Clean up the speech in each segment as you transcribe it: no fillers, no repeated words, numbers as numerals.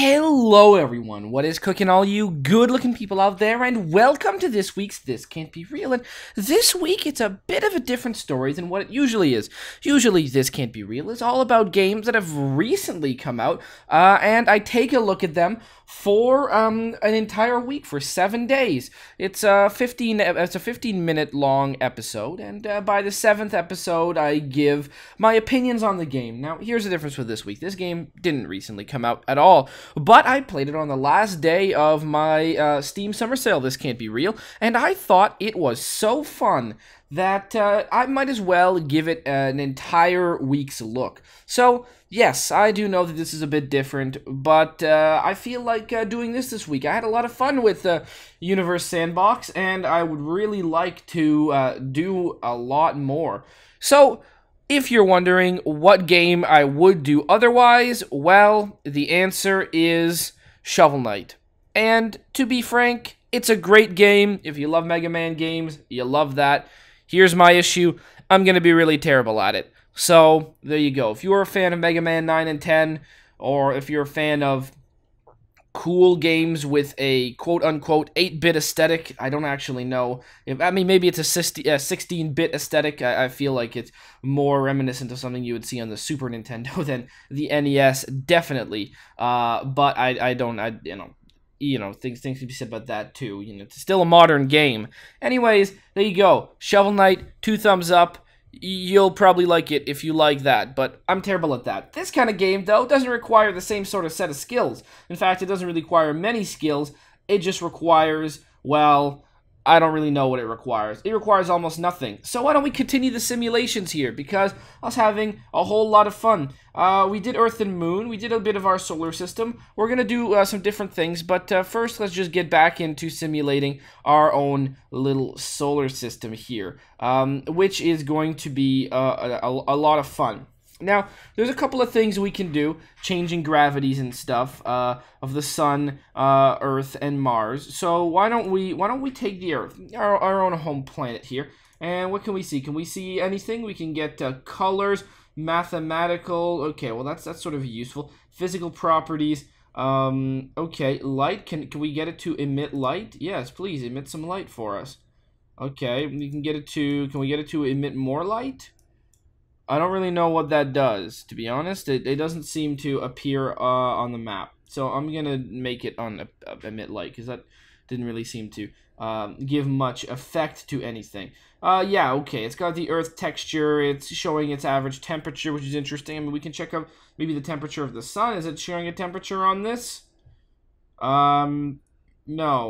Hello everyone, what is cooking all you good-looking people out there, and welcome to this week's This Can't Be Real. And this week it's a bit of a different story than what it usually is. Usually This Can't Be Real is all about games that have recently come out, and I take a look at them for an entire week, for 7 days. It's a 15-minute long episode, and by the 7th episode I give my opinions on the game. Now here's the difference with this week. This game didn't recently come out at all, but I played it on the last day of my Steam Summer Sale, This Can't Be Real, and I thought it was so fun that I might as well give it an entire week's look. So, yes, I do know that this is a bit different, but I feel like doing this week. I had a lot of fun with Universe Sandbox, and I would really like to do a lot more. So, if you're wondering what game I would do otherwise, well, the answer is Shovel Knight. And to be frank, it's a great game. If you love Mega Man games, you love that. Here's my issue. I'm going to be really terrible at it. So, there you go. If you're a fan of Mega Man 9 and 10, or if you're a fan of cool games with a quote-unquote 8-bit aesthetic, I don't actually know. Maybe it's a 16-bit aesthetic. I feel like it's more reminiscent of something you would see on the Super Nintendo than the NES, definitely. But things can be said about that too. It's still a modern game. Anyways, there you go. Shovel Knight, 2 thumbs up. You'll probably like it if you like that, but I'm terrible at that. This kind of game, though, doesn't require the same sort of set of skills. In fact, it doesn't really require many skills. It just requires, well, I don't really know what it requires. It requires almost nothing. So why don't we continue the simulations here? Because I was having a whole lot of fun. We did Earth and Moon. We did a bit of our solar system. We're going to do some different things. But first, let's just get back into simulating our own little solar system here. Which is going to be a lot of fun. Now, there's a couple of things we can do, changing gravities and stuff of the Sun, Earth, and Mars. So why don't we take the Earth, our own home planet here, and what can we see? Can we see anything? We can get colors, mathematical. Okay, well that's sort of useful. Physical properties. Okay, light. Can we get it to emit light? Yes, please emit some light for us. Okay, we can get it to. Can we get it to emit more light? I don't really know what that does, to be honest. It doesn't seem to appear on the map. So I'm going to make it on emit light, because that didn't really seem to give much effect to anything. Yeah, okay, it's got the Earth texture. It's showing its average temperature, which is interesting. I mean, we can check out maybe the temperature of the Sun. Is it showing a temperature on this? No,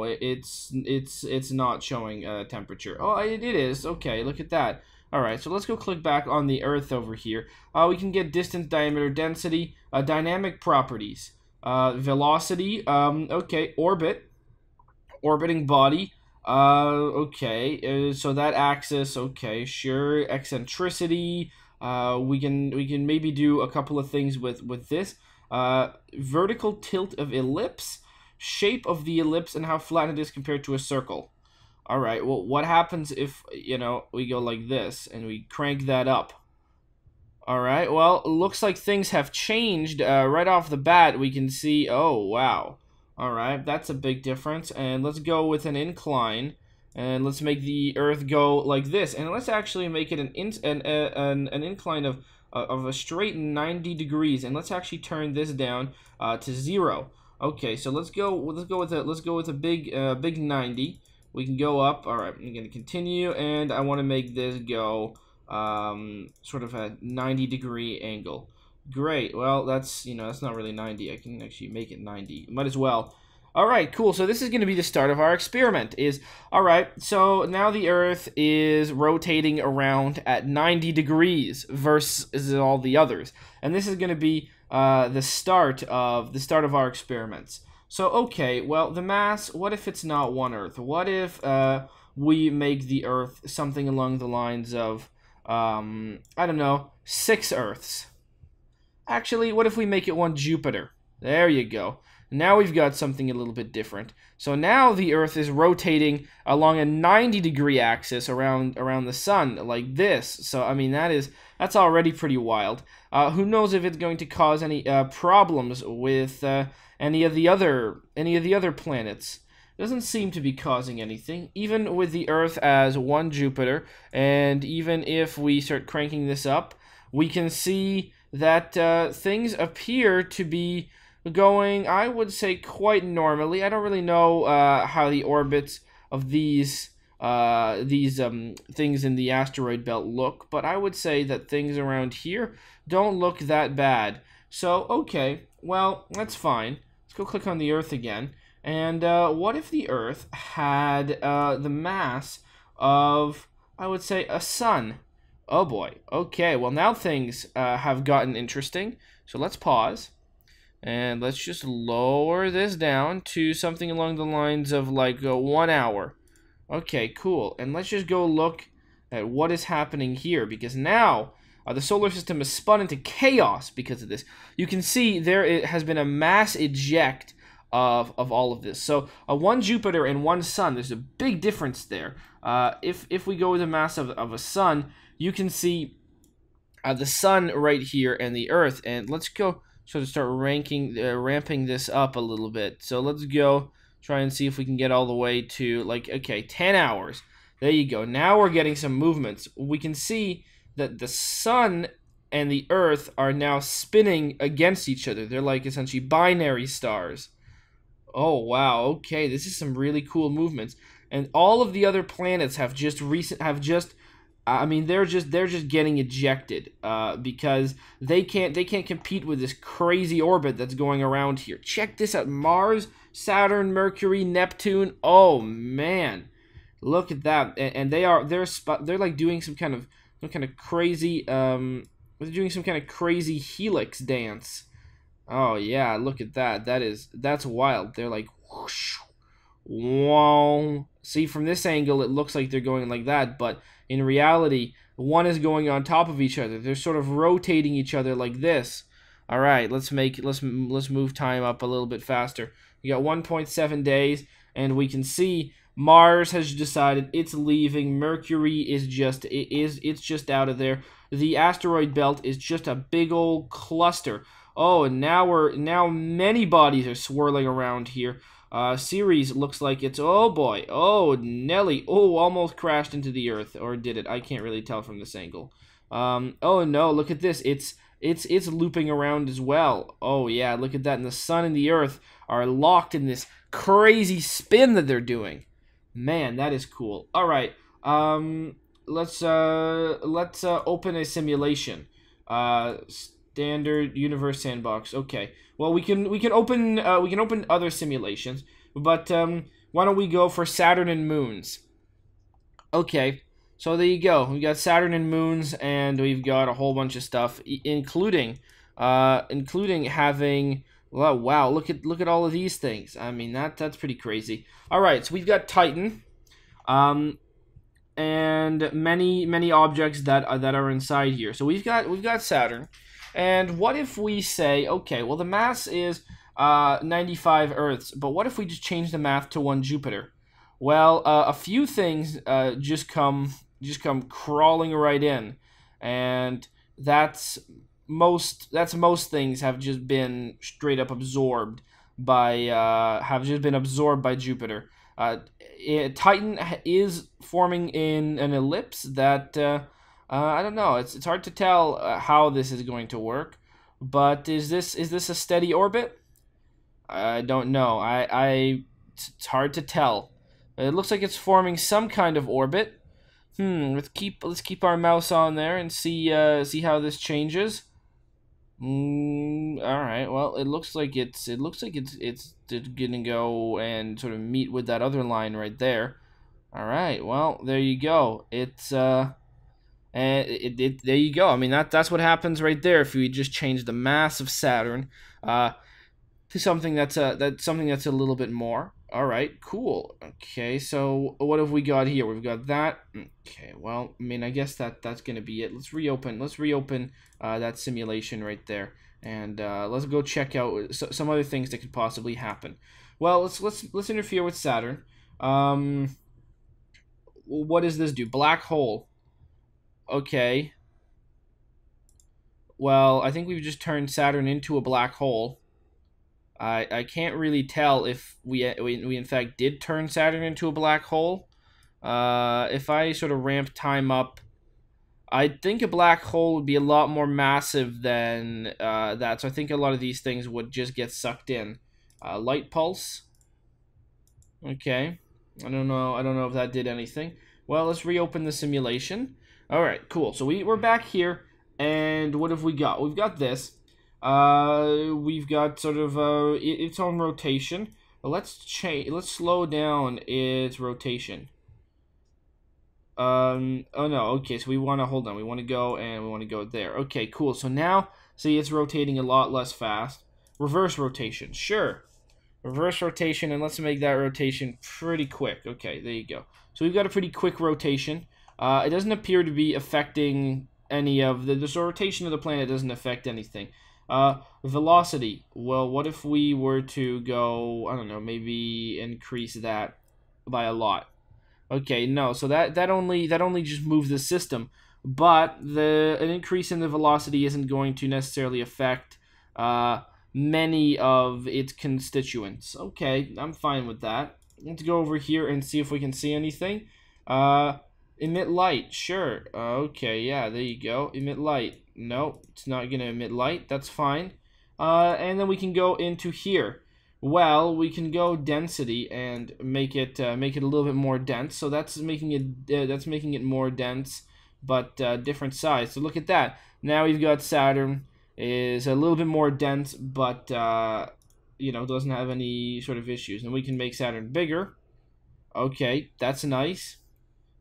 it's not showing a temperature. Oh, it is. Okay, look at that. Alright, so let's go click back on the Earth over here. We can get distance, diameter, density, dynamic properties, velocity, okay, orbit, orbiting body, okay, so that axis, okay, sure, eccentricity, we can maybe do a couple of things with this, vertical tilt of ellipse, shape of the ellipse, and how flat it is compared to a circle. Alright, well, what happens if, we go like this, and we crank that up? Alright, well, it looks like things have changed. Right off the bat, we can see, oh, wow. Alright, that's a big difference. And let's go with an incline, and let's make the Earth go like this. And let's actually make it an incline of a straight 90 degrees. And let's actually turn this down to 0. Okay, so let's go with a big 90. We can go up. All right, I'm going to continue, and I want to make this go sort of a 90-degree angle. Great. Well, that's not really 90. I can actually make it 90. Might as well. All right, cool. So this is going to be the start of our experiment. All right, so now the Earth is rotating around at 90 degrees versus all the others, and this is going to be the start of our experiments. So, okay, well, the mass, what if it's not one Earth? What if we make the Earth something along the lines of, I don't know, 6 Earths? Actually, what if we make it one Jupiter? There you go. Now we've got something a little bit different. So now the Earth is rotating along a 90-degree axis around the sun like this. So I mean that's already pretty wild. Who knows if it's going to cause any problems with any of the other planets? Doesn't seem to be causing anything, even with the Earth as one Jupiter. And even if we start cranking this up, we can see that things appear to be going, I would say, quite normally. I don't really know how the orbits of these things in the asteroid belt look, but I would say that things around here don't look that bad. So, okay, well, that's fine. Let's go click on the Earth again. And what if the Earth had the mass of, I would say, a sun? Oh boy. Okay, well now things have gotten interesting. So let's pause. And let's just lower this down to something along the lines of like 1 hour. Okay, cool. And let's just go look at what is happening here. Because now the solar system is spun into chaos because of this. You can see there has been a mass eject of all of this. So one Jupiter and one sun, there's a big difference there. If we go with the mass of a sun, you can see the sun right here and the Earth. And let's go sort of start ramping this up a little bit. So let's go try and see if we can get all the way to like, okay, 10 hours. There you go. Now we're getting some movements. We can see that the sun and the Earth are now spinning against each other. They're like essentially binary stars. Oh wow, okay, this is some really cool movements. And all of the other planets have just I mean they're just getting ejected because they can't compete with this crazy orbit that's going around here. Check this out. Mars, Saturn, Mercury, Neptune. Oh man. Look at that. And they're like doing some kind of crazy they're doing some kind of crazy helix dance. Oh yeah, look at that. That's wild. They're like whoosh, whoa. See, from this angle it looks like they're going like that, but in reality, one is going on top of each other. They're sort of rotating each other like this. All right, let's move time up a little bit faster. We got 1.7 days, and we can see Mars has decided it's leaving. Mercury is just out of there. The asteroid belt is just a big old cluster. Oh, and now many bodies are swirling around here. Ceres looks like it's, oh boy, oh Nelly, oh, almost crashed into the Earth, or did it? I can't really tell from this angle. Oh no, look at this, it's looping around as well. Oh yeah, look at that, and the sun and the Earth are locked in this crazy spin that they're doing. Man, that is cool. All right, let's open a simulation. Standard Universe Sandbox. Okay. Well, we can open other simulations, but why don't we go for Saturn and moons? Okay. So there you go. We got Saturn and moons, and we've got a whole bunch of stuff, including having. Well, wow! Look at all of these things. I mean that's pretty crazy. All right. So we've got Titan. And many objects that are inside here. So we've got Saturn. And what if we say, okay, well the mass is 95 Earths, but what if we just change the math to 1 Jupiter? Well, a few things just come crawling right in, and that's most things have just been straight up absorbed by Jupiter. Titan is forming in an ellipse that. I don't know. It's hard to tell how this is going to work, but is this a steady orbit? I don't know. It's hard to tell. It looks like it's forming some kind of orbit. Let's keep our mouse on there and see how this changes. All right. Well, it looks like it's gonna go and sort of meet with that other line right there. All right. Well, there you go. It's And there you go. I mean, that's what happens right there if we just change the mass of Saturn to something that's a little bit more. All right, cool. Okay, so what have we got here? We've got that. Okay, well, I mean, I guess that's gonna be it. Let's reopen that simulation right there. and let's go check out some other things that could possibly happen. Well, let's interfere with Saturn. What does this do? Black hole. Okay. Well, I think we've just turned Saturn into a black hole. I can't really tell if we in fact did turn Saturn into a black hole. If I sort of ramp time up, I think a black hole would be a lot more massive than that. So I think a lot of these things would just get sucked in. Light pulse. Okay. I don't know if that did anything. Well, let's reopen the simulation. All right, cool. So we're back here, and what have we got? We've got this. We've got sort of its own rotation. Let's slow down its rotation. Oh no, okay, so we want to, hold on, we want to go, and we want to go there. Okay, cool, so now, see, it's rotating a lot less fast. Reverse rotation, sure. Reverse rotation, and let's make that rotation pretty quick. Okay, there you go. So we've got a pretty quick rotation. It doesn't appear to be affecting any of the rotation of the planet doesn't affect anything. Velocity, well, what if we were to go, I don't know, maybe increase that by a lot? Okay, no, so that only just moves the system, but an increase in the velocity isn't going to necessarily affect many of its constituents. Okay, I'm fine with that. Let's go over here and see if we can see anything. Emit light, sure. Okay, yeah, there you go. Emit light. No, it's not going to emit light. That's fine. And then we can go into here. Well, we can go density and make it a little bit more dense. So that's making it more dense, but different size. So look at that. Now we've got Saturn is a little bit more dense, but you know, doesn't have any sort of issues. And we can make Saturn bigger. Okay, that's nice.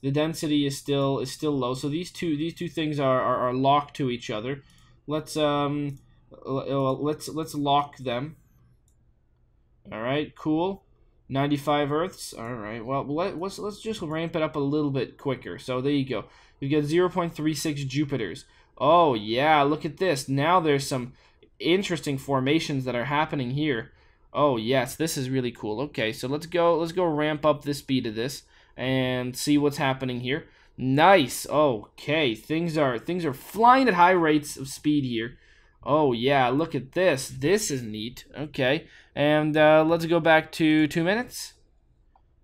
The density is still low. So these two things are locked to each other. Let's lock them. All right, cool. 95 Earths. All right. Well, let's just ramp it up a little bit quicker. So there you go. We've got 0.36 Jupiters. Oh yeah, look at this. Now there's some interesting formations that are happening here. Oh yes, this is really cool. Okay, so let's go ramp up the speed of this and see what's happening here. Nice. Okay, things are flying at high rates of speed here. Oh yeah, look at this. This is neat. Okay, and let's go back to 2 minutes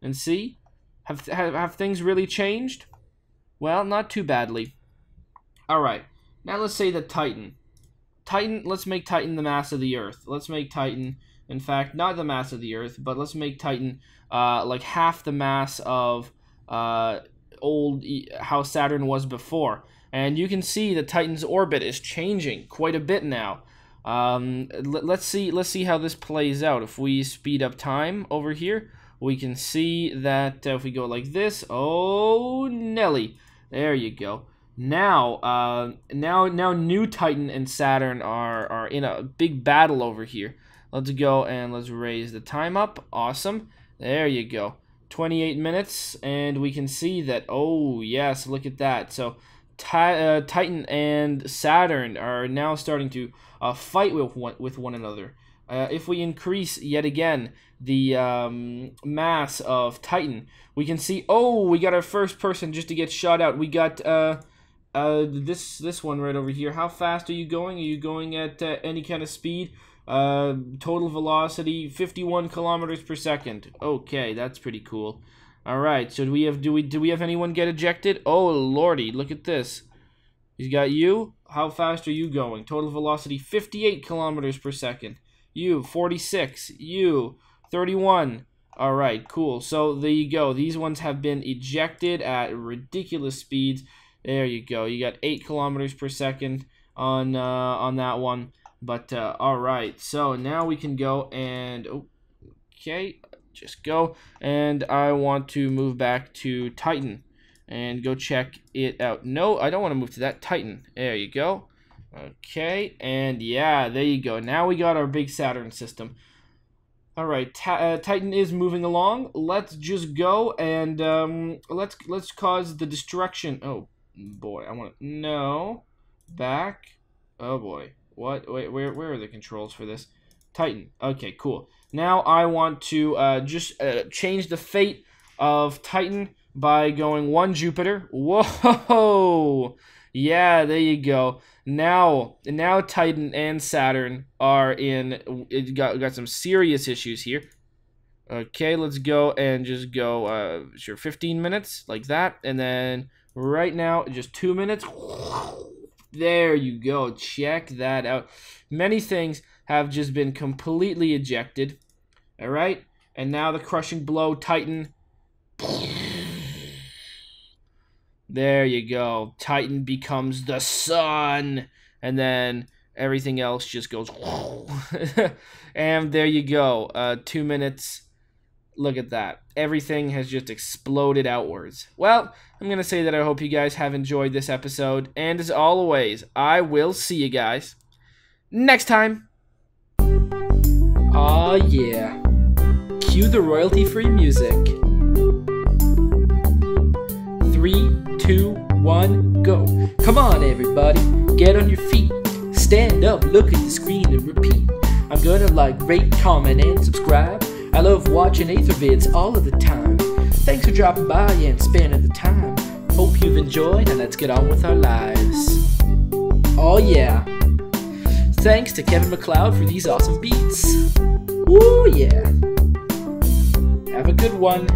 and see. Have things really changed? Well, not too badly. All right, now let's say that Titan. Let's make Titan the mass of the Earth. Let's make Titan, in fact, not the mass of the Earth, but let's make Titan like half the mass of how Saturn was before. And you can see that Titan's orbit is changing quite a bit now. Let's see how this plays out. If we speed up time over here, we can see that if we go like this, oh Nelly, there you go. Now, now new Titan and Saturn are in a big battle over here. Let's go and let's raise the time up. Awesome. There you go. 28 minutes, and we can see that. Oh yes, look at that. So Titan and Saturn are now starting to fight with one another. If we increase yet again the mass of Titan, we can see. Oh, we got our first person just to get shot out. We got this one right over here. How fast are you going? Are you going at any kind of speed? Total velocity 51 kilometers per second. Okay, that's pretty cool. All right, so do we have anyone get ejected? Oh lordy, look at this. He's got you. How fast are you going? Total velocity 58 kilometers per second. You 46. You 31. All right, cool. So there you go. These ones have been ejected at ridiculous speeds. There you go. You got 8 kilometers per second on that one. But all right, so now we can go and okay, just go, and I want to move back to Titan and go check it out. No, I don't want to move to that. Titan. There you go. Okay, and yeah, there you go. Now we got our big Saturn system. All right, Titan is moving along. Let's just go and let's cause the destruction. Oh boy, I want to no back. Oh boy. What? Wait, where are the controls for this? Titan. Okay, cool. Now I want to just change the fate of Titan by going 1 Jupiter. Whoa! Yeah, there you go. Now Titan and Saturn are in. It got some serious issues here. Okay, let's go and just go. Sure, 15 minutes like that, and then right now just 2 minutes. There you go. Check that out. Many things have just been completely ejected. All right, and now the crushing blow, Titan. There you go. Titan becomes the sun, and then everything else just goes. And there you go. 2 minutes. Look at that. Everything has just exploded outwards. Well, I'm going to say that I hope you guys have enjoyed this episode. And as always, I will see you guys next time. Aw, yeah. Cue the royalty-free music. 3, 2, 1, go. Come on, everybody. Get on your feet. Stand up, look at the screen, and repeat. I'm gonna like, rate, comment, and subscribe. I love watching Athervids all of the time. Thanks for dropping by and spending the time. Hope you've enjoyed, and let's get on with our lives. Oh yeah. Thanks to Kevin MacLeod for these awesome beats. Woo yeah. Have a good one.